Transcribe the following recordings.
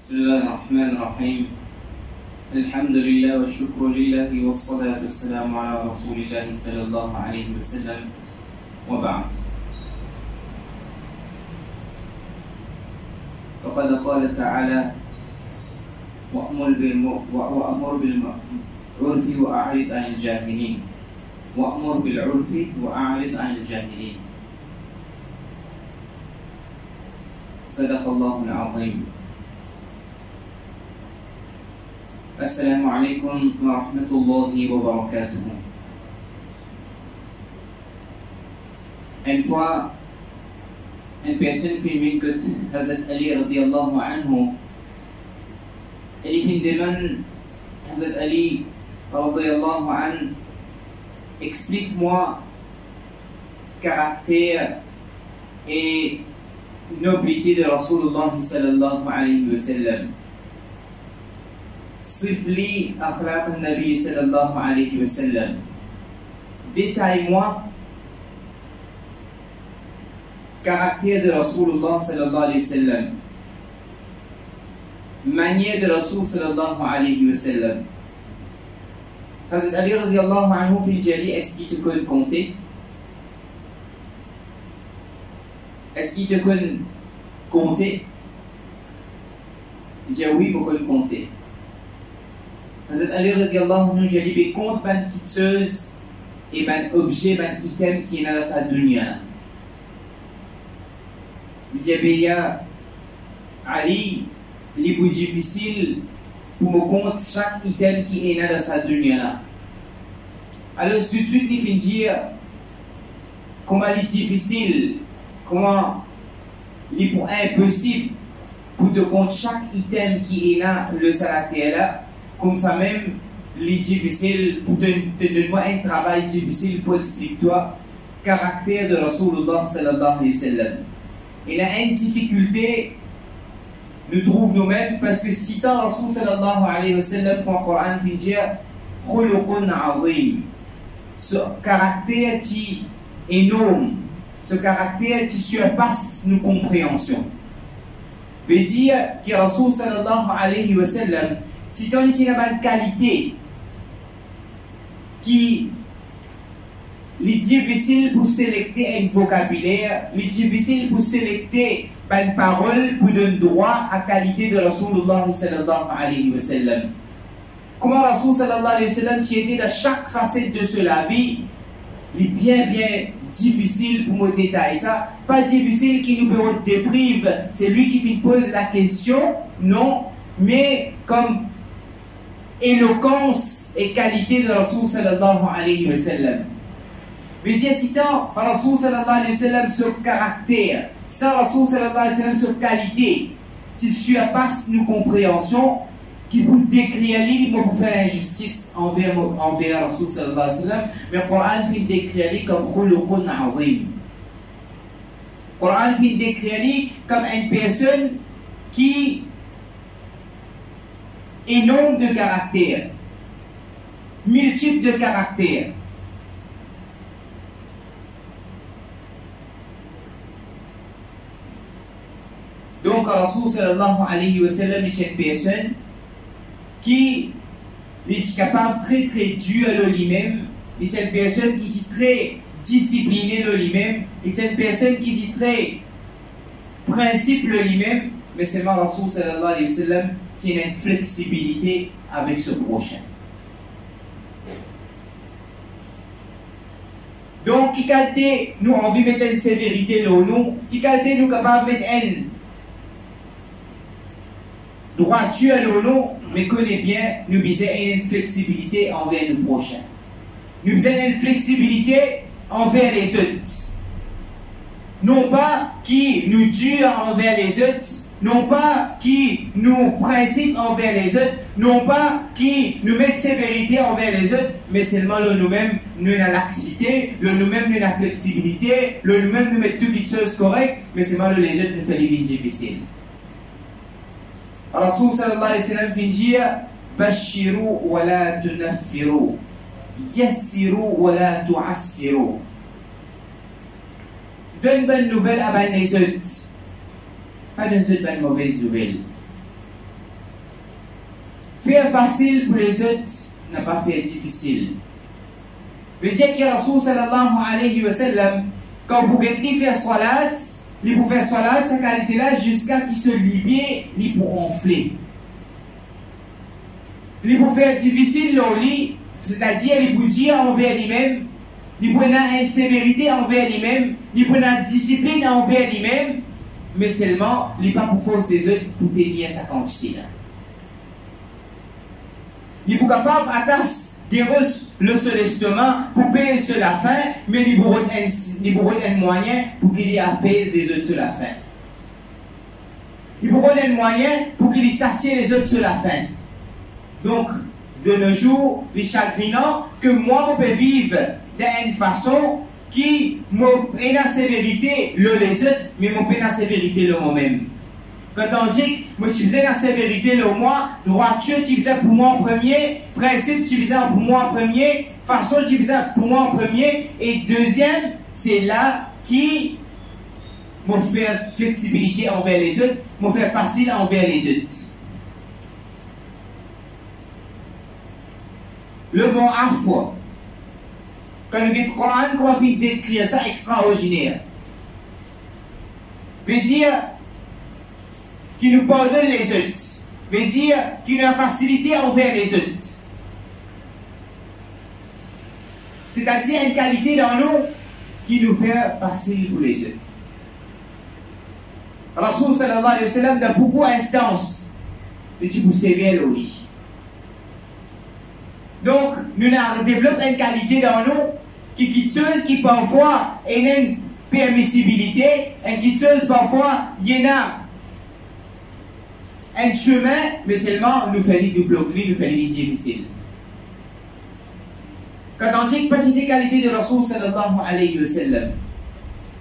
بسم الله الرحمن الرحيم. الحمد لله والشكر لله والصلاة والسلام على رسول الله صلى الله عليه وسلم وبعد. فقد قال تعالى: وأمر بالعرف وأعرض عن الجاهلين. وأمر بالعرف وأعرض عن الجاهلين. صدق الله العظيم. السلام عليكم ورحمة الله وبركاته. Une fois, une personne filmait que Hazrat Ali radiallahu anhu, elle y demande Hazrat Ali radiallahu anhu, explique-moi caractère et nobilité de Rasulullah sallallahu alayhi wa sallam. Sifli akhlaq al-Nabi sallallahu alayhi wa sallam. Détaille-moi caractère de Rasulullah sallallahu alayhi wa sallam. Manière de Rasul sallallahu alayhi wa sallam. Hazrat Ali radiallahu anhu fil jali, est-ce qu'il te connaît compter? Est-ce qu'il te connaît compter? Il dit oui, je peux compter. Hazrat Ali radiallahu anhu jali be compte ban kitseuse et ban objet, ban item qui est dans sa dunya. Il dit ya Ali, les plus difficiles pour me compte chaque item qui est dans sa dunya. Alors tout de suite il finit dire comment il est difficile, comment il est impossible pour te compte chaque item qui est dans le salataire là. Comme ça même, il est difficile pour te donner un travail difficile pour expliquer toi caractère de Rasulullah sallallahu alayhi wa sallam. Il a une difficulté, nous trouvons nous-mêmes, parce que si tant Rasul sallallahu alayhi wa sallam, quand le Coran vient dire khuluqun azim, ce caractère qui est énorme, ce caractère qui surpasse nos compréhensions, veut dire que Rasul sallallahu alayhi wa sallam, si tu as une qualité qui est difficile pour sélecter un vocabulaire, il est difficile pour sélecter une parole pour donner droit à la qualité de Rasulullah sallallahu alayhi wa sallam. Comment Rasul sallallahu alayhi wa sallam qui était dans chaque facette de cela vie, il est bien difficile pour me détailler ça. Pas difficile qui nous peut déprive, c'est lui qui pose la question, non, mais comme éloquence et qualité de Rasul sallallahu alayhi wa sallam. Mais dire si tant Rasul sallallahu alayhi wa sallam ce caractère, si tant Rasul sallallahu alayhi wa sallam ce qualité, qui surpasse nos compréhensions, qui peut décrire lui pour faire injustice envers Rasul sallallahu alayhi wa sallam, mais le Coran fait décrire lui comme khuluqun azim. Le Coran fait décrire lui comme une personne qui et nombre de caractères, multiples de caractères. Donc, Rasul sallallahu alayhi wa sallam est une personne qui est capable très dur de lui-même, est une personne qui est très disciplinée de lui-même, est une personne qui est très principe de lui-même, mais seulement Rasul sallallahu alayhi wa sallam tient une flexibilité avec ce prochain. Donc, qui qualité nous envie de mettre une sévérité dans nous, qui qualité nous capable de mettre une droiture dans nous, mais connaît bien, nous besoin une flexibilité envers le prochain. Nous besoin une flexibilité envers les autres. Non pas qui nous dure envers les autres, non pas qui nous principe envers les autres, non pas qui nous met sévérité envers les autres, mais seulement le nous-mêmes, nous avons la laxité, le nous-mêmes, nous avons la flexibilité, le nous-mêmes, nous mettons toutes les choses correctes, mais seulement les autres nous font des vies difficiles. Alors, Rasul sallallahu alayhi wa sallam vient dire Bashiru wa la tunaffiru, yassiru wa la tu'assiru. Donne une bonne nouvelle à les autres. Pas d'une bonne mauvaise nouvelle. faire facile pour les autres n'a pas fait difficile. Le dire que Rasoul sallallahu alayhi wa sallam, quand vous pouvez faire salat, il peut faire salat, sa qualité là, jusqu'à qu'il se libère, il peut enfler. Il peut faire difficile le lit, c'est-à-dire il peut dire envers lui-même, il peut avoir une sévérité envers lui-même, il peut avoir une discipline envers lui-même, mais seulement, il n'est pas pour forcer les autres pour tenir sa quantité là. Il est capable d'attacher le seul estomac pour payer sur la faim, mais il a un moyen pour qu'il apaise les autres sur la faim. Il a un moyen pour qu'il s'attire les autres sur la faim. Donc, de nos jours, les chagrinants, que moi, je peux vivre d'une façon qui m'a la sévérité le les autres, mais m'a pas la sévérité le moi-même. Quand on dit que moi tu faisais la sévérité le moi, droiture tu faisais pour moi en premier, principe tu faisais pour moi en premier, façon tu faisais pour moi en premier, et deuxième, c'est là qui m'a fait flexibilité envers les autres, m'a fait facile envers les autres. Le mot afwa, quand on lit le Coran, comment on décrire ça extraordinaire, veut dire qui nous pardonne les autres, veut dire qu'il a une facilité envers les autres. C'est-à-dire une qualité dans nous qui nous fait facile pour les autres. Rasoul sallallahu alayhi wa sallam dans beaucoup d'instances, il dit vous sévère le lit. Donc, nous développons une qualité dans nous qui quitteuse, qui parfois a une permissibilité, une quitteuse parfois il y en a un chemin, mais seulement nous fait du bloquer, nous fait du difficile. Quand on dit que petite qualité de Rasoul sallallahu alayhi wa sallam,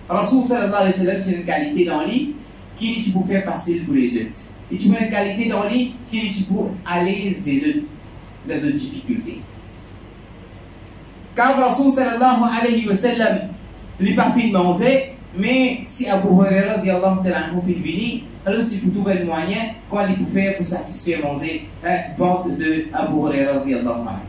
Rasoul sallallahu alayhi wa sallam, c'est une qualité dans lui qui dit pour faire facile pour les autres. Et tu as une qualité dans lui qui dit pour aller les autres difficultés. Quand Rasoul sallallahu alayhi wa sallam, il n'est pas fait de manger, mais si Abu Hurairah radiallahu ta'ala anhu fait venir, alors c'est pour trouver le moyen qu'on peut faire pour satisfaire manger vente de Abu Hurairah radiallahu anhu.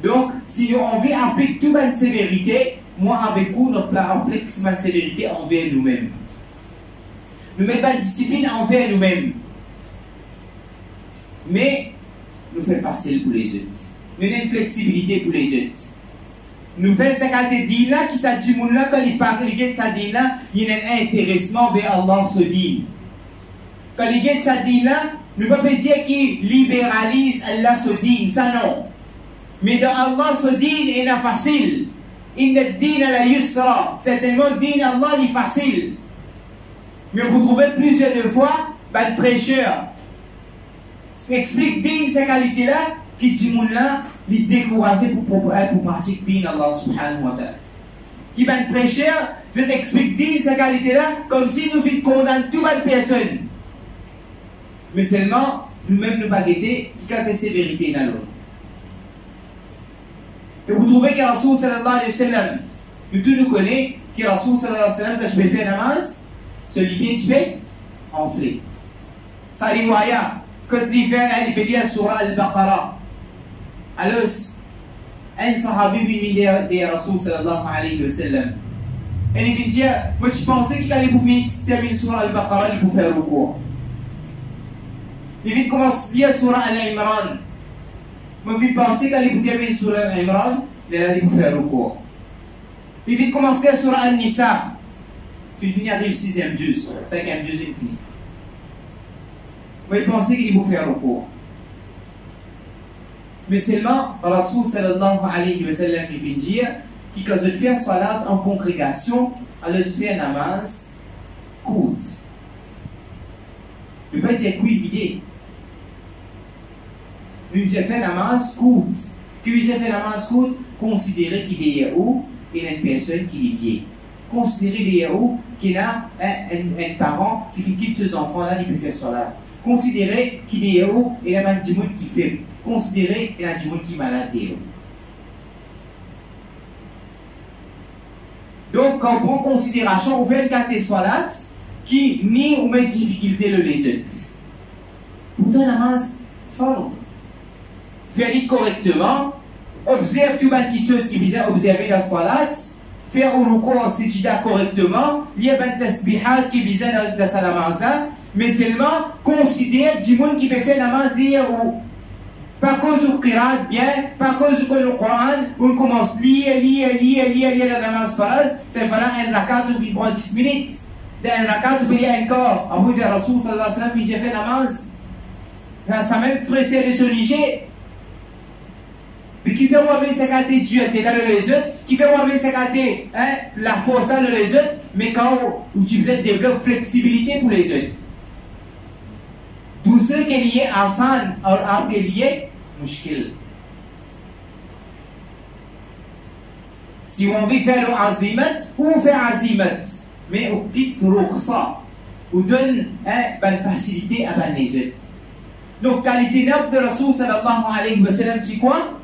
Donc, si nous on veut appliquer toute une sévérité, moi avec vous, nous appliquons cette sévérité envers nous-mêmes. Nous mettons une discipline envers nous-mêmes. Mais nous faisons facile pour les autres. Nous avons une flexibilité pour les autres. Nous faisons cette qualité de dîme là, qui s'est dit, là, quand il parle de sa dîme là, il y a un intéressement vers Allah ce dîme. Quand il y a sa dîme là, nous ne pouvons pas dire qu'il libéralise Allah ce dîme, ça non. Mais dans Allah ce dîme est facile. Inna ad-din la yusra. Certainement, le dîme Allah est facile. Mais vous trouvez plusieurs fois, le prêcheur explique dîme ces qualités-là, qui dit là, il découragé pour pratiquer dîme Allah subhanahu wa ta'ala. Qui va le prêcheur, je t'explique dîme ces qualités-là, comme si nous fîmes condamner toute une personne. Mais seulement, nous-mêmes nous va guetter quand c'est sévérité dans l'autre. Et vous trouvez que Rasoul sallallahu alayhi wa sallam, nous tous nous connaissons que Rasoul sallallahu alayhi wa sallam, quand je vais faire namaz, ce libyen tu fais enflé. Ça riwaya, quand il fait il peut lire surah al-Baqarah. Alors, un sahabi vient dire Rasoul sallallahu alayhi wa sallam. Et il vient dire, moi je pensais qu'il allait pouvoir terminer surah al-Baqarah, il pouvait faire recours. Il vient commencer à lire surah al-Imran. Moi, je pensais qu'elle allait terminer sur Al-Imran, elle allait faire recours. Il vient commencer sur Al-Nisa. Puis il arrive 6e juz, 5e juz, il finit. Moi, je pensais qu'il allait faire recours. Mais seulement, Rasoul sallallahu alayhi wa sallam, il vient dire que quand je fais un salat en congrégation, alors je fais un namaz court. Je ne peux pas dire cuivillé. Nous avons fait namaz court. Que nous avons fait namaz court, considérez qu'il est où et une personne qui est vieille. Considérez qu'il est où qu'il a un parent qui quitte ses enfants là, il peut faire salat. Considérez qu'il est où et il a un petit monde qui fait. Considérez qu'il a un petit monde qui est malade. Donc, quand on prend en considération, on fait une carte salat qui nie ou met difficulté le les autres. Pourtant, la namaz, fort. Faire correctement, observe tout le petites choses qui visent à observer la salat, faire au ruku en sijida correctement, il y a des tasbihat qui visent à sa namaz là, mais seulement considère du monde qui peut faire la namaz dire ou pas cause du qirat bien, pas cause du Coran, on commence lire la namaz faraz, c'est voilà un rakat qui prend 10 minutes. Un rakat qui peut un corps. Abu Dir Rasoul sallallahu alayhi wa sallam, il a fait la namaz. Ça même pressé de se liger. Mais qui fait moi bien s'écarter Dieu, t'es là les autres, qui fait moi bien s'écarter la force dans les autres, mais quand tu faisais développer flexibilité pour les autres. Tout ce qui est lié à San, à qui est lié, mouchkil. Si on veut faire le azimat, ou faire azimat, mais on quitte ça, on donne une facilité à les autres. Donc, qualité de Rasoul sallallahu alayhi wa sallam, tu quoi?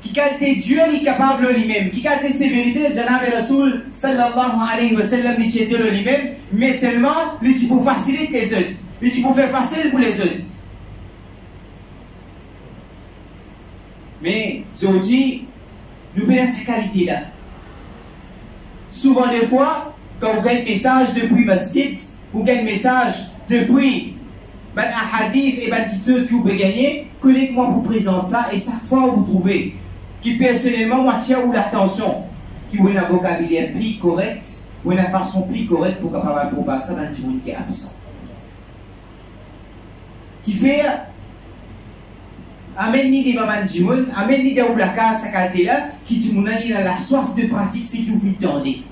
Qui qualité Dieu est capable de lui-même, qui qualité sévérité de Janab Rasoul sallallahu alayhi wa sallam, il était de lui-même, mais seulement, il pour faciliter les autres, il pour faire facile pour les autres. Mais, aujourd'hui, nous prenons ces qualités-là. Souvent, des fois, quand vous avez un message depuis Masjid, vous avez un message depuis un hadith et une petite chose que vous pouvez gagner, collègue-moi vous présente ça et chaque fois vous trouvez qui personnellement moi tient ou l'attention, qui a un vocabulaire plus correct, ou une façon plus correcte pour capable pour passer dans le monde qui est absent. Qui fait amène ni des mamans du monde, amène ni des oulaka sa qualité là, qui du monde a la soif de pratique, c'est qui vous fait tourner.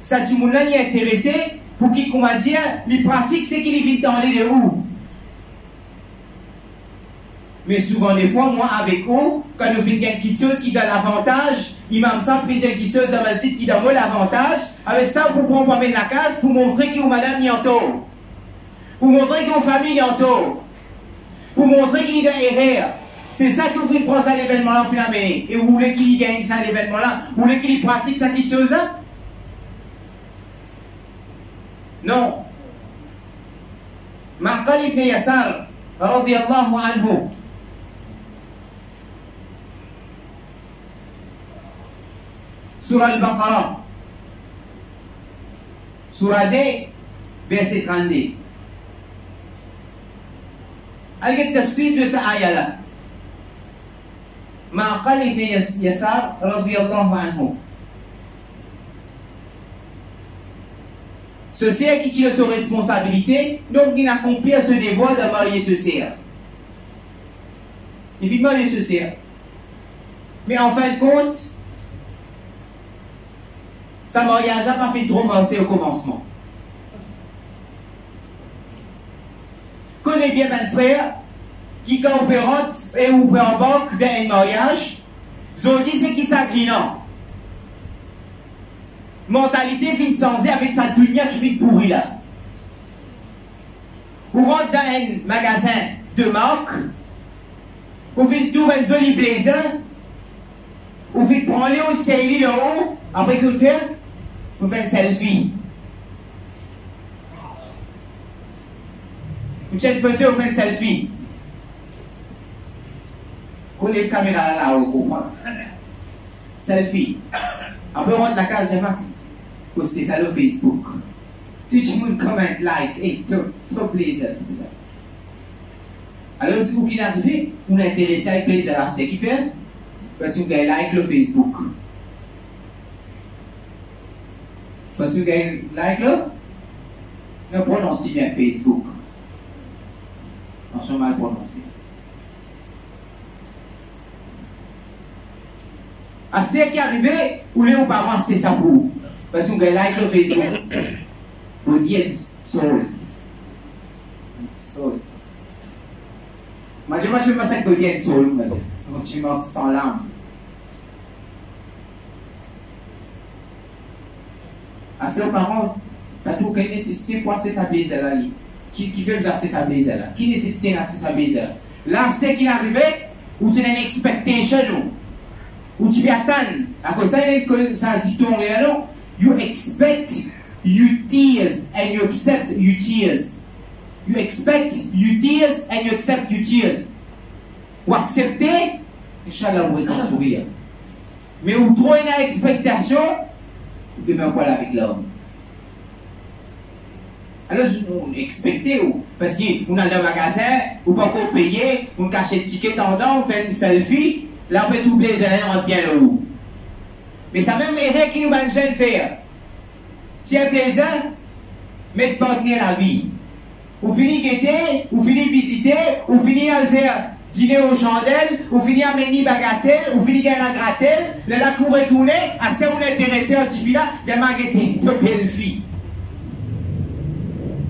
Ça du monde est intéressé pour qui qu'on va dire, les pratiques c'est qu'il vient tourner de où. Mais souvent des fois, moi avec eux, quand nous faisons quelque chose qui donne l'avantage, Imam Sam fait quelque chose dans ma site qui donne l'avantage, avec ça pour prendre la case, pour montrer qu'il y a madame Nianto. Pour montrer qu'il y a une famille Nianto. Pour montrer qu'il y a une erreur. C'est ça que vous voulez prendre ça l'événement-là, finalement. Et vous voulez qu'il gagne ça l'événement-là. Vous voulez qu'il pratique ça quelque chose là? Non. Ma'qal ibn Yasar, radiyallahu anhu. Surah Al-Baqarah, Surah D, verset 32. Quel tafsir de cette ayah-là? Ma'qal ibn Yasar, radiyallahu anhu. Ce cerf qui tire ses responsabilités, donc il accomplit ce devoir de marier ce cerf. Il fit marier ce cerf. Mais en fin de compte, sa mariage n'a pas fait trop penser au commencement. Connais bien mon frère qui quand on peut rentrer et on peut en banque d'un mariage, je dis c'est qui s'agrinant. Mentalité fin sans avec sa dunya qui fait pourri là. On rentre dans un magasin de marque, on fait tout un joli blazer, on fait prendre une série en haut, après qu'on fait, on fait un selfie. On tient une photo, on fait un selfie. On les caméras là, on comprend. Selfie. Après on rentre dans la case de marque. Poster ça sur Facebook. Tout le monde commente, like, et trop plaisir. Alors, si vous qui n'arrivez, vous n'intéressez avec plaisir à ce qu'il fait, parce que vous avez like le Facebook. Parce que vous avez like le, ne prononcez bien Facebook. Attention, mal prononcé. À ce qui est arrivé, vous voulez aux parents, c'est ça pour vous. Parce que vous avez like le Facebook. Vous dites soul. Soul. Moi, je ne sais pas si vous dites soul. Je suis sans l'âme. À ce parents, pas tout quelle nécessité pour acheter sa blazer là. Qui fait vous acheter sa blazer là? Qui nécessite d'acheter sa blazer? Là, c'est qui est arrivé, ou tu as une expectation, ou tu peux attendre. À cause ça, ça dit ton réel. You expect you tears and you accept you tears. You expect you tears and you accept you tears. Ou accepter, Inch'Allah, vous sans sourire. Mais ou trop une expectation, vous devez voilà avec l'homme. Alors, on expecte, parce qu'on a le magasin, ou pas qu'on paye, on cache le ticket en dedans, on fait une selfie, là on peut tout blaiser, on rentre bien le haut. Mais ça même mérite qui nous va jeune faire. Si un plaisir, mettre partenaire la vie. Ou finit guetter, ou finit visiter, ou finit à le faire dîner aux chandelles, ou finit à mener bagatelle, ou finit à la grattelle, le lac ou retourner, à ce qu'on est intéressé à petit là, j'ai ma guetter, de belle fille.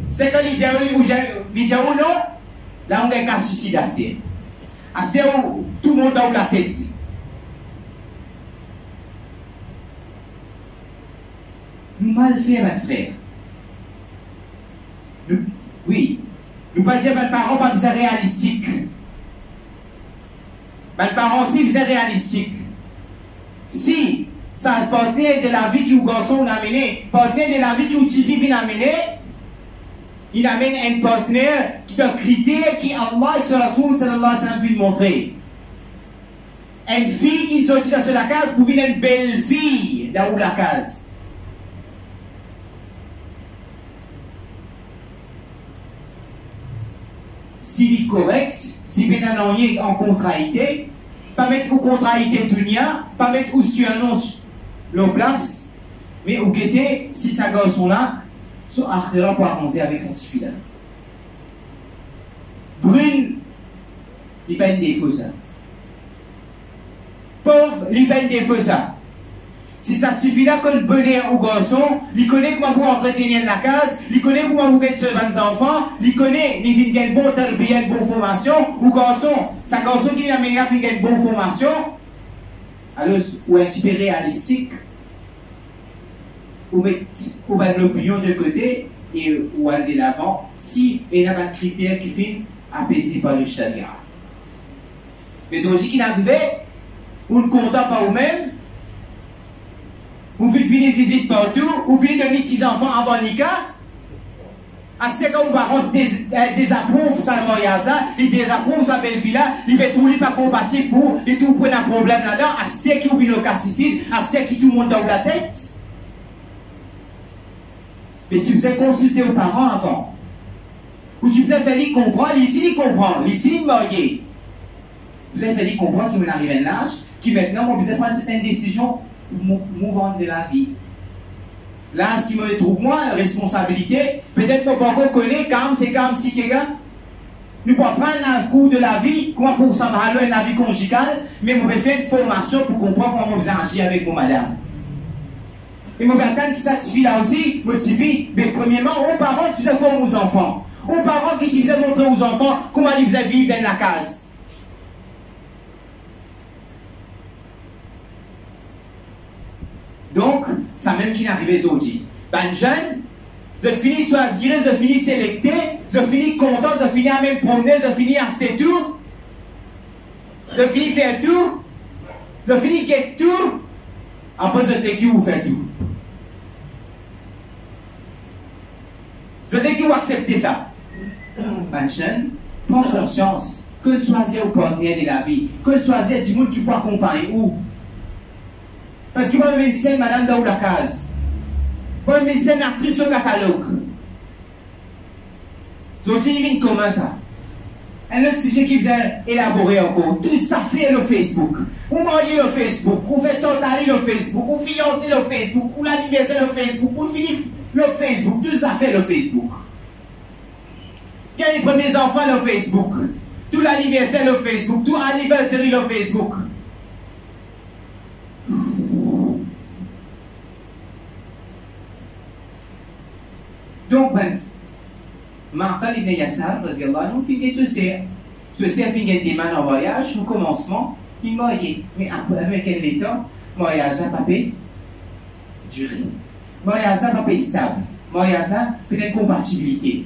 C'est que les gens non, là on est qu'à suicide à ce. À ce où tout le monde a la tête. Nous mal fait, mes frères. Oui, nous pas dire mes parents pas bien réalistiques. Mes parents aussi bien réalistiques. Si ça partenaire de la vie qui vous garçon a amené, partenaire de la vie qui vous tifi vient amener, il amène un partenaire qui a un critère qui Allah et son Rasoul sallallahu alayhi wa sallam veut montrer. Une fille qui sortit de la case pour venir une belle fille dans la case. Si est correct, si bien en contraité, pas mettre au contraité dunia, pas mettre au sur annonce leur place, mais au guetter, si sa garçon là, son akhira pour avancer avec cette fille là. Brune, il pas un défaut ça. Pauvre, il pas un défaut ça. Si ça suffit là qu'on bonheur au garçon, il connaît comment vous entretenir la case, il connaît comment vous mettre sur les enfants, il connaît, il fait une bonne tarbiya, une bonne formation, ou garçon, sa garçon qui a fait une bonne formation, alors, ou un petit peu réalistique, ou mettre l'opinion de côté, et ou aller de l'avant, si il y a un critère qui finit apaisé par le charia. Mais on dit qu'il arrivait, on ne compte pas vous-même, vous faites venir visite partout, vous venez donner petits enfants avant le Nika. À ce que vos parents désapprouvent sa mariage, ils désapprouvent sa belle-fille là, ils ne trouvent pas compatible pour, ils trouvent un problème là-dedans, à ce que vous venez au cassicide, à ce que tout le monde dans la tête. Mais tu faisais consulter aux parents avant. Ou tu faisais faire les comprendre, ici ils comprennent, ici ils mariés. Vous avez fait les comprendre qu'ils vont arriver à l'âge, qui maintenant, vous avez pris certaines décisions mouvante de la vie. Là, ce qui me trouve, moi, responsabilité, peut-être que pas connaître quand c'est comme si quelqu'un nous peut prendre un cours de la vie, comment pour s'embraler la vie conjugale, mais on peut faire une formation pour comprendre comment vous agir avec vos madame. Et mon bâton qui satisfie là aussi, motivé, mais premièrement, aux parents qui se forment aux enfants. Aux parents qui vous montrer aux enfants comment ils vous vivre dans la case. Donc, ça même qui n'arrive aujourd'hui. Ben jeune, je finis choisir, je finis sélecter, je finis content, je finis à même promener, je finis à ce tour, je finis faire tour, je finis get tour, après je te dis où faire tour. Je te dis où accepter ça. Ben jeune, prends conscience que choisir au partenaire de la vie, que choisir du monde qui peut accompagner où. Parce que moi, je suis madame dans la case. Moi, je suis une actrice au catalogue. Je dis, comment ça? Un autre sujet qui vient élaborer encore. Tout ça fait le Facebook. Vous mariez le Facebook. Vous faites chanter le Facebook. Vous fiancez le Facebook. Vous l'anniversaire le Facebook. Vous finissez le Facebook. Tout ça fait le Facebook. Quand les premiers enfants le Facebook. Tout l'anniversaire le Facebook. Tout anniversaire le Facebook. Donc, Martha ibn Yassar, finit ce cerf. Ce cerf finit des mains en voyage, au commencement, il mariait. Mais après, avec quel temps, mariage n'a pas duré. Mariage n'a pas stable. Mariage n'a peut-être compatibilité.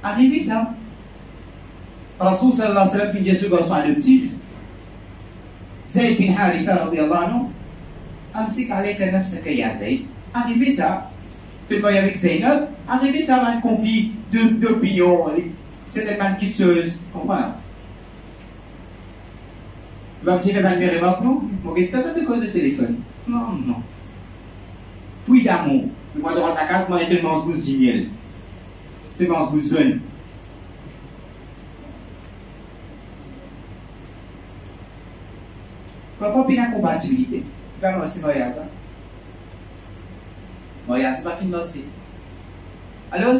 Arrivé ça. Rasoul sallallahu alayhi wa sallam finit ce garçon adoptif. Zayd bin Haritha, radiyallahu anhu, amsik alayka nafsaka ya Zayd. Arrivé ça. te marier avec Zainab, arriver ça va un conflit d'opinion, c'est tellement quitteuse, comprends? Tu vas me dire, une remarque, non? Ok, tu as de cause de téléphone. Non, non. Puis d'amour. Moi, dans ta case, moi, je te mange gousse du miel. Je te mange gousse zone. Parfois, il y a une compatibilité. Vraiment, c'est mariage. Mariage, c'est pas fini aussi. Alors,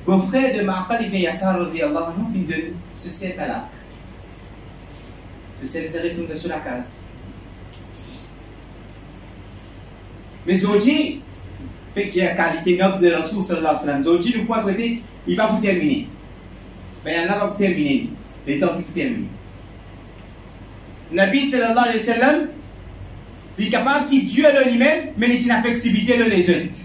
beau-frère de Ma'qal ibn Yasar, radiyallahu anhu, fin de ce c'est talaq. Ce c'est les retourne sur la case. Mais aujourd'hui, fait que j'ai la qualité noble de Rasoul sallallahu alayhi wa sallam. Aujourd'hui, le point côté, il va vous terminer. Ben, il y en a va vous terminer. Les temps qui vous terminent. Nabi sallallahu alayhi wa sallam, il est capable de Dieu à lui-même, mais il a une flexibilité de les autres.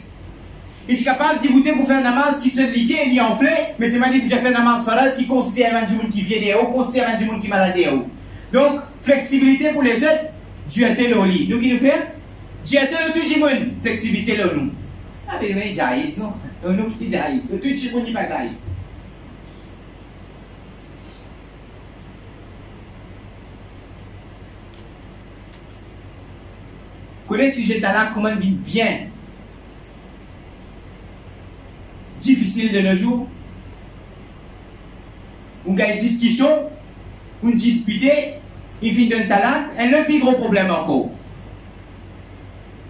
Il est capable de goûter pour faire un namaz qui se ligue et il enflé, mais c'est manière pour faire un namaz faraz qui considère un monde qui vient des hauts, considère un monde qui est malade des hauts. Donc, flexibilité pour les autres, Dieu a été le lit. Nous qui nous faisons Dieu a été le tout le monde, flexibilité le nous. Ah, mais oui, jaïs, non? Nous qui jaïs, le tout le monde n'est pas jaïs. Connais le sujet talak, comment vivre bien. Difficile de nos jours. On a une discussion, on dispute, il finit d'un talak, et le plus gros problème encore.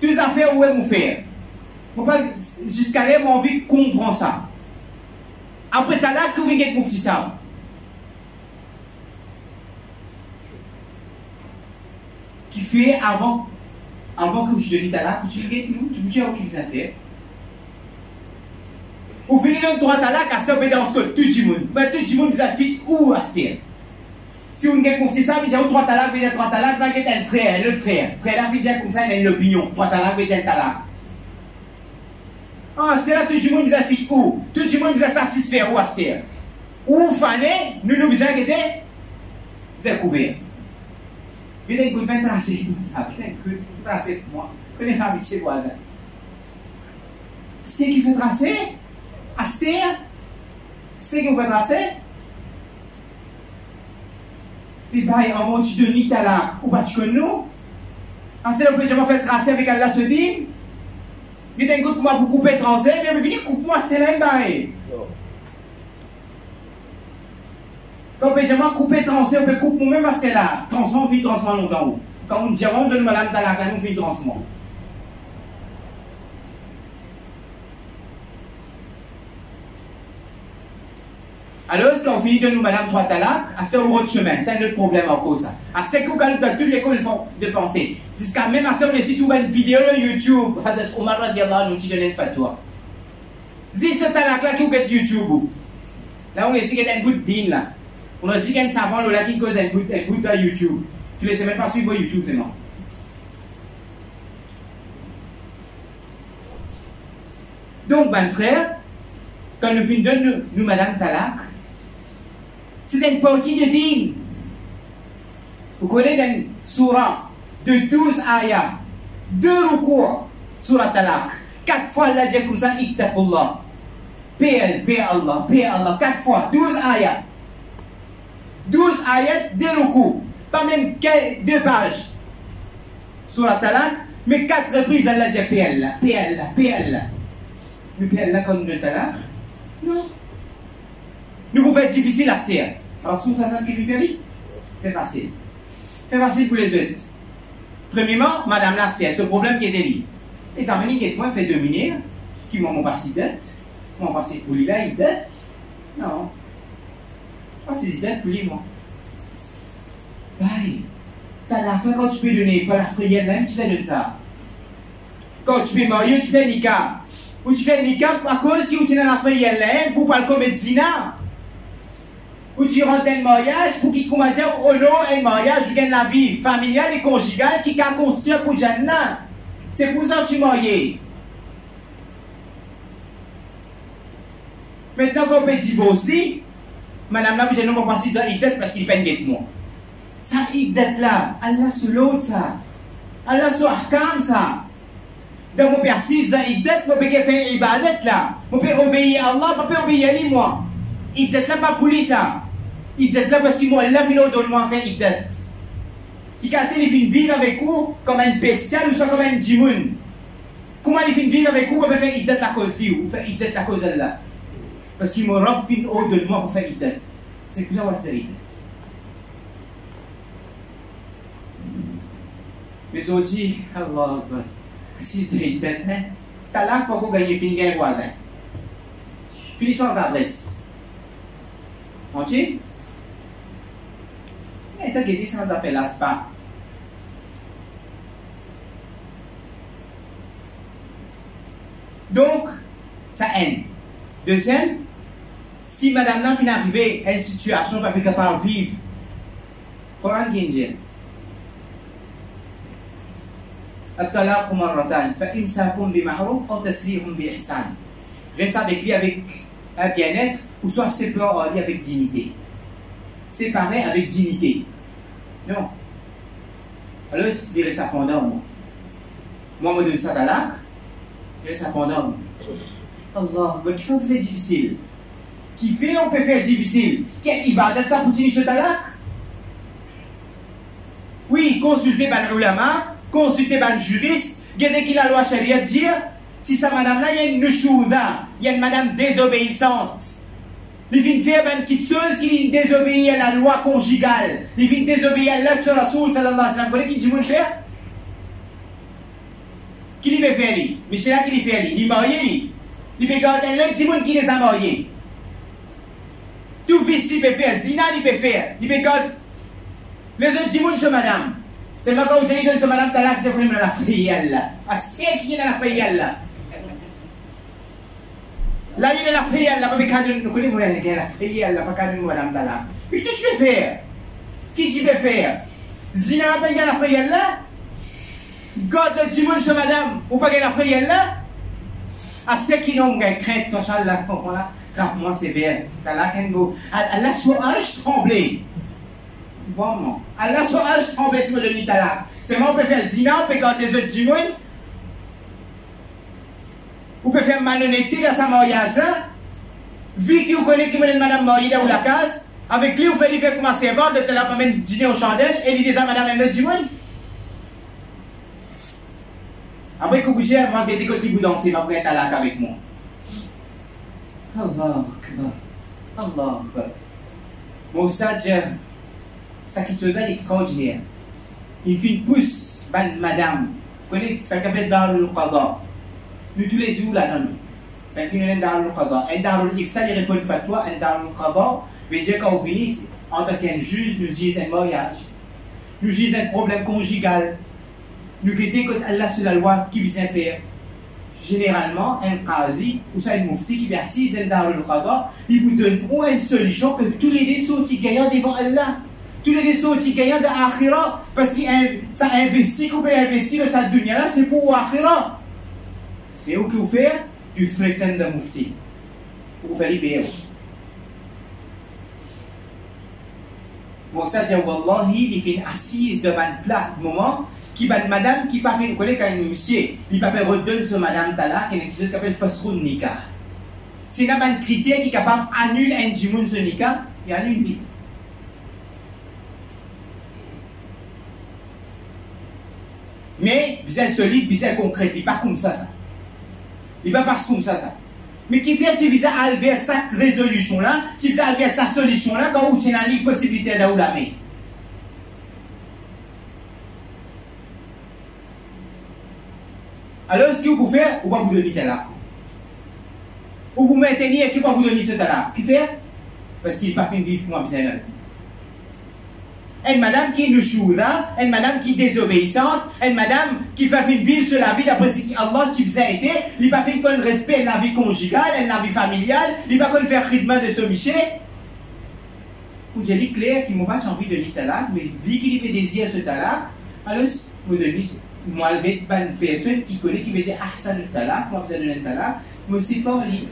Toutes affaires où est mon faire. Jusqu'à là, j'ai envie de comprendre ça. Après talak, tout vient pour ça. Qui fait avant que je te dise talak, tu fais nous, tu me dis où vous avez. Au final, le droit à la casse, on peut dire que tout le monde. Mais tout le monde, vous avez fait où à ce terre? Si on a confié ça, vous avez droit à la, vous avez droit à la, vous avez un frère, le frère. Frère, là, vous avez comme ça, il a une opinion. Droit à la, vous avez un talak. Ah, c'est là tout le monde, vous avez fait où? Tout le monde, vous avez satisfait où à ce terre? Où fané, nous vous avez été, vous avez couvert. Vous avez un fait tracé, ça, vous avez un tracé pour moi. Vous connaissez l'amitié voisin. C'est qui fait tracer? Astéa, c'est qu'on va tracer. Puis, avant tu donnes talak, ou pas tu connais nous. Astéa, on peut déjà faire tracer avec Allah se dit. Il y a un coup de moi pour couper tracer, mais venez coupe-moi, c'est là, bail. Quand on peut déjà couper tracer, on peut couper même à celle-là. Transforme, on fait transforme longtemps. Quand on dit, on donne madame talak, on fait transforme. Alors, quand on finit de nous, madame, trois talak, c'est un autre chemin, c'est un autre problème en cause. C'est qu'on a dans toutes les écoles de pensée. Jusqu'à même à ce on décide une vidéo sur YouTube, Hazrat Omar radiallahu anhu, qui donne une fatwa. Si ce talak là qui est YouTube, là on essaie qu'il y a un bout de din là. On essaie qu'il y a un savant là qui cause un bout de YouTube. Tu ne laisses même pas suivre YouTube, c'est non. Donc, ben frère, quand nous finissons de nous, madame talak, c'est une partie de din. Vous connaissez une surah de 12 ayats, 2 recours sur la talak. 4 fois Allah dit comme ça, ittaqullah. Paix Allah, 4 fois, 12 ayats. 12 ayats, 2 recours. Pas même 2 pages sur la talak, mais 4 reprises Allah dit paix Allah. Mais paix Allah comme de talak? Non. Nous pouvons être difficile à se faire. Alors, sous ça, ça qui lui fait c'est facile. C'est facile pour les autres. Premièrement, madame la ce problème qui est délit. Les amis qui ont fait dominer, qui m'ont pas si dette, m'ont pas si pour lui là, il dette. Non. Pas si dette pour lui, moi. Bye. T'as la fin quand tu peux donner, pas la frayère même, tu fais de ça. Quand tu peux marier, tu fais niqab. Ou tu fais niqab à cause que tu n'as la frayère là, pour pas le commettre zina. Ou tu rentres dans le mariage pour qu'il commence au nom un mariage, tu gagnes la vie familiale et conjugale qui a construit pour Jannah. C'est pour ça que tu maries. Maintenant qu'on peut divorcer, madame là, je ne vais pas passer dans l'idée parce qu'il peine de moi. Ça, idée là, Allah sur l'autre ça. Allah sur Ahkam ça. Donc, je persiste dans l'iddat, je peux faire ibadat là. Je peux obéir à Allah, je peux obéir à lui, moi. Iddat là, pas pour lui ça. Iddat là, parce que moi, Allah, il donne moi faire iddat. Qui quand il finit vivre avec vous comme un bestial ou soit comme un djimoun. Comment il finit vivre avec vous pour faire iddat la cause lui ou faire iddat la cause Allah. Parce qu'il me rend fin haut de moi pour faire iddat. C'est que ça va se dire. Mais on dit, Allah Akbar. Si tu es iddat, t'as là pour gagner fin un voisin. Fini sans adresse. On dit? Mais t'as dit ça, on a fait la spa. Donc, ça haine. Deuxième, si madame n'a pas arrivé à une situation pas capable de vivre, Coran dit الطلاق مرتان فإمساك بمعروف أو تسريح بإحسان. Reste avec lui avec un bien-être ou soit séparer avec dignité. Séparer avec dignité. Non. Alors, je dirais ça pendant moi. Moi, je me donne ça dans l'arc. Et ça pendant. Allah, mais qui fait on peut faire difficile? Qui fait on peut faire difficile? Quel ibadat ça pour tenir ce talak? Oui, consultez ban ulama, consultez ban juriste, regardez qui la loi charia dire, si sa madame là, il y a une nushouza, il y a une madame désobéissante. Il vient faire ban kitseuse qui désobéit à la loi conjugale. Il vient désobéir à l'acte sur Rasoul sallallahu alayhi wa sallam. Vous voyez qui dit le faire? Qui lui fait faire lui? Mais c'est là qu'il fait lui. Il marié lui. Il peut garder un autre monde qui les a mariés. Tout vice il peut faire. Zina il peut faire. Il peut garder les autres monde sur madame. C'est ma quand vous dites sur madame talak je connais la frielle là. Ah c'est qui est dans la frielle là? Là il est la frielle là. Pas besoin de nous connaître moi la frielle là. Pas besoin de madame talak. Mais qu'est-ce que tu veux faire? Qu'est-ce que tu veux faire? Zina pas besoin de la frielle là. God le Jimoun sur madame, ou pas qu'elle a fait elle là? À ceux qui n'ont pas crainte, Inch'Allah, trappe-moi sévère. Allah soit tremblé. Bon, Allah soit tremblé si je le dis là. C'est moi, on peut faire zina, on peut garder les autres Jimoun. On peut faire malhonnêteté dans sa mariage là. Vu que vous connaissez qui mène madame mariée ou la case, avec lui, vous faites faire commencer à voir, de te la promène dîner aux chandelles, et il dit à madame et le Jimoun. Après, quand j'ai moi, j'ai dit que tu danser, ma prête à la avec moi. Allah Akbar. Allah Akbar. Mon stade, ça qui se faisait extraordinaire. Il fait une pousse, madame. Vous connaissez, ça s'appelle Darul Qadha. Nous tous les jours là-dedans. C'est qui nous est Darul Qadha. Un Darul Ifta, il répond fatwa, un Darul Qadha. veut dire quand on vient, en tant qu'un juge, nous disons un mariage. Nous disons un problème conjugal. Nous quittons que Allah sur la loi qui vient faire. Généralement, un qazi ou ça un mufti qui vient assis dans Darul Qadha, il vous donne une solution que tous les deux sont gagnants devant Allah. Tous les deux sont gagnants de l'Akhira parce que ça investit, qu'on peut investir dans cette dunya là, c'est pour l'Akhira. Mais où que vous faites, tu threatens le mufti. Vous faites libérer. Bon, ça dit, Wallahi, il fait une assise devant une place, moment, qui va madame, qui pas fait, vous connaissez quand un monsieur, il va faire redonner sur madame Tala, qui est quelque chose qui s'appelle Fasrun Nika. C'est un critère qui est capable d'annuler un djimoun sur Nika, il annule. Mais, bien solide, bien concret, il n'est pas comme ça. Il ne va pas comme ça. Mais qui fait que tu vises à aller vers cette résolution-là, tu vises à aller vers cette solution-là, quand tu as une possibilité de la mettre. Alors, ce que vous pouvez faire, vous va vous donner talak. Ou vous maintenir qui va vous donner ce talak. Qui fait? Parce qu'il n'est pas fait vivre comme un besoin. Une madame qui est nushouda, une madame qui est désobéissante, une madame qui fait vivre sur la vie d'après ce qu'Allah tu faisait été, il n'a pas fait un respect de la vie conjugale, de la vie familiale, il n'a pas fait faire khidma de ce miché. Vous dites clair qu'il m'a pas envie de dire talak, mais vu qu'il fait désir ce talak, alors vous donnez, moi, une personne qui connaît, qui veut dire ahsan le talak, moi, vous avez donné le talak, mais c'est pas lui.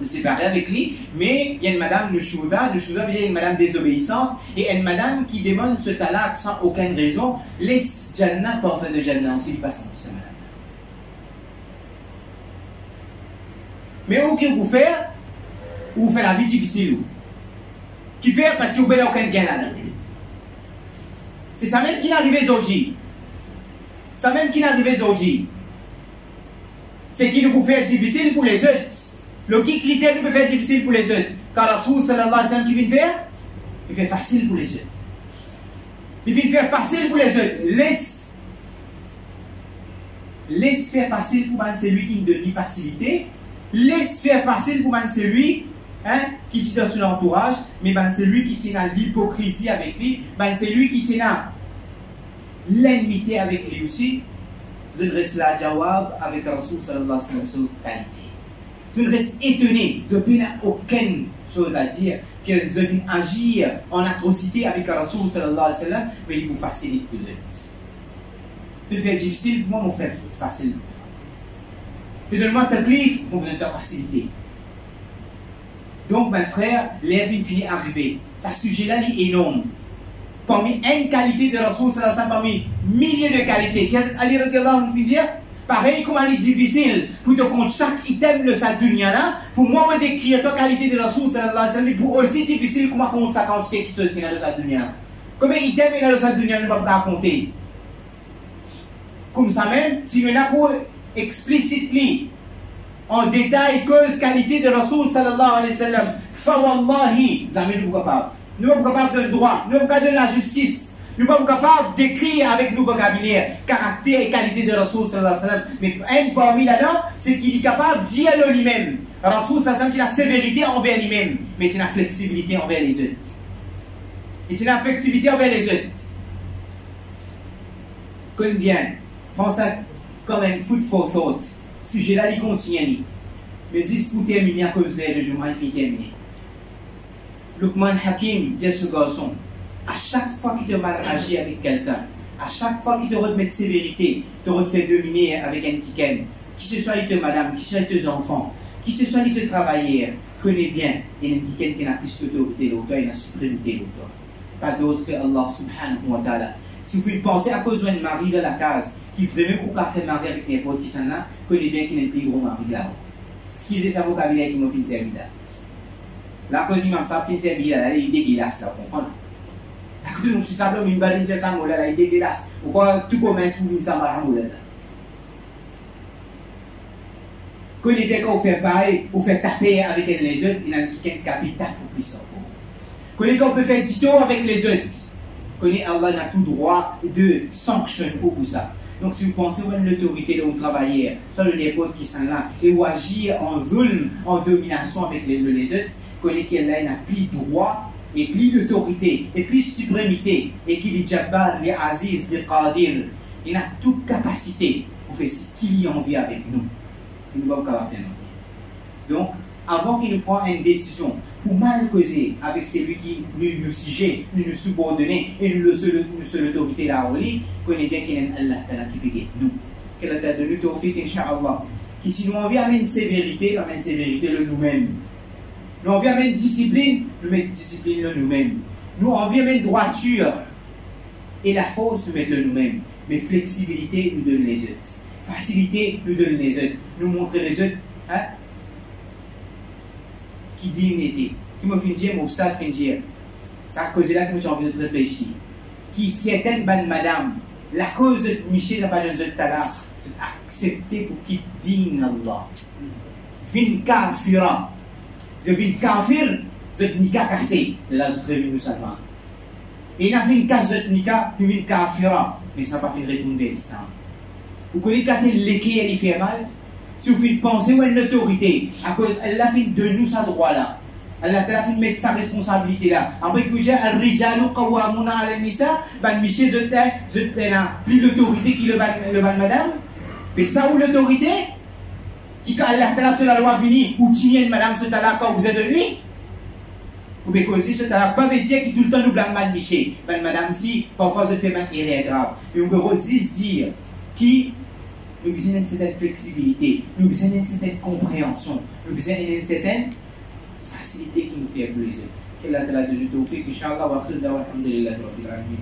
Vous séparez avec lui, mais il y a une madame nushouza veut dire une madame désobéissante, et une madame qui demande ce talak sans aucune raison, laisse Jannah pour faire de Jannah, on ne s'y passe en ça, madame. Mais où que vous faites la vie difficile. Qui fait parce que vous n'avez aucun gain là-dedans. C'est ça même qui est arrivé aujourd'hui. Ça même qui est arrivé aujourd'hui. C'est qui nous fait difficile pour les autres. Le qui critère nous peut faire difficile pour les autres. Car Rasoul sallallahu alayhi wa sallam qui vient faire, il fait facile pour les autres. Il vient faire facile pour les autres. Laisse faire facile pour celui qui donne facilité. Laisse faire facile pour celui qui tient dans son entourage, mais celui qui tient dans l'hypocrisie avec lui, celui qui tient dans l'ennemité avec lui aussi. Je reste là, jawab avec Rasoul sallallahu alayhi wa sallam sur qualité. Je reste étonné, je n'ai aucune chose à dire, que je viens agir en atrocité avec Rasoul sallallahu alayhi wa sallam, mais il vous facilite plus vite. Tu le fais difficile, moi, mon frère, facile. Tu donnes-moi ta cliff, mon frère, ta facilité. Donc, mon frère, l'ère finit arriver. Ce sujet-là, il est énorme. Parmi une qualité de Rasoul sallallahu alayhi wa sallam, parmi milliers de qualités. Qu'est-ce que Ali radiallahu anhu dire? Pareil, comme il est difficile pour te compte chaque item de sa dunya là, pour moi, décrire ta qualité de Rasoul sallallahu alayhi wa sallam, pour aussi difficile comment compte sa quantité qui est de sa dunya. Combien item il a de sa dunya, nous ne pouvons pas compter. Comme ça même, si on a pour explicitement en détail cause qualité de Rasoul sallallahu alayhi wa sallam, fa wallahi, jamais nous ne sommes pas capables. Nous ne sommes pas capables de droit, nous ne sommes pas capables de la justice. Nous ne sommes pas capables d'écrire avec nos vocabulaire, caractère et qualité de Rasoul sallallahu alayhi wa sallam. Mais un parmi là-dedans, c'est qu'il est capable de dire de lui-même. Rasoul sallallahu alayhi wa sallam, il a la sévérité envers lui-même, mais il a la flexibilité envers les autres. Il a la flexibilité envers les autres. Combien? Pense ça comme un food for thought. Si j'ai là, il continue. Mais juste pour terminer à cause de le jour, il finit terminer. Luqman Hakim dit à ce garçon, à chaque fois qu'il te mal agit avec quelqu'un, à chaque fois qu'il te remet de sévérité, te refait dominer avec un kiken, qui ce soit il te madame, qui ce soit tes enfants, qui ce soit il te travailleur, connais bien, il y a un kiken qui n'a plus d'autorité l'autre, il a suprémité l'autre. Pas d'autre que Allah subhanahu wa ta'ala. Si vous pensez à cause d'un mari de la case, qui ferait même pour faire marier avec n'importe qui s'en là, connais bien qu'il y a un plus gros mari là-haut. Excusez sa vocabulaire qui m'a fait servir là. La cause du même ça fait servir là, il est dégueulasse là, vous comprenez? La cause du simplement une barre de ça, là, il est dégueulasse. Pourquoi tout comme un trouve une samara là? Connais bien quand vous faites pareil, vous faites taper avec les autres, il y a quelqu'un capital pour puissant. Connais quand on peut faire tito avec les autres. Connais Allah n'a tout droit de sanctionner pour ça. Donc si vous pensez à l'autorité de vos travailleurs, soit le n'importe qui sont là, et vous agir en zulm, en domination avec les autres, connais qu'Allah n'a plus droit, et plus d'autorité, et plus suprémité, et qu'il est Jabbar, les Aziz, les Qadir, il a toute capacité pour faire ce qu'il y a envie avec nous. Il ne va pas faire. Donc, avant qu'il nous prenne une décision pour mal causer avec celui qui nous sujet, nous subordonner et nous le seule autorité là, connaît bien qu'il y a Allah qui peut guider nous. Qu'Allah t'a donné tawfiq, Inch'Allah. Qui si nous envie amener sévérité, nous amène sévérité de nous-mêmes. Nous envie amener discipline, nous mettons discipline de nous-mêmes. Nous envie amener droiture et la force, nous mettons nous-mêmes. Mais flexibilité, nous donne les autres. Facilité, nous donne les autres. Nous montrer les autres. Hein? Qui dignité, qui me fait dire, mon stade fait dire, ça cause là que j'ai envie de réfléchir. Qui certaines bonnes madame, la cause de Michel n'a pas de talent, accepter pour qu'il digne Allah. Vin kafira, je vin kafir, je nika cassé, là je traite musulman. Et il a fait une casse de nika, puis vin kafira, mais ça n'a pas fait retourner l'islam. Vous connaissez quand l'équerre elle fait mal? Si vous faites penser à une autorité, à cause elle a fait de nous sa droit là, elle a fait de mettre sa responsabilité là. Après que j'ai un rijalou qawwamuna ala nisa, ben Michel je plus l'autorité qui le madame. Mais ça où l'autorité, qui quand elle a sur la loi finie, ou tient une madame ce là quand vous êtes de lui, ou bien que si ce là pas veut dire qui tout le temps nous blâme mal Michel, ben madame si parfois je fais mal erreur grave. Et on peut aussi dire qui nous avons besoin d'une certaine flexibilité, nous avons besoin d'une certaine compréhension, nous avons besoin d'une certaine facilité qui nous fait plaisir. Qu'Allah t'a donné tout fait, Inch'Allah, wa khir dawa, alhamdulillah, rabbil alamin.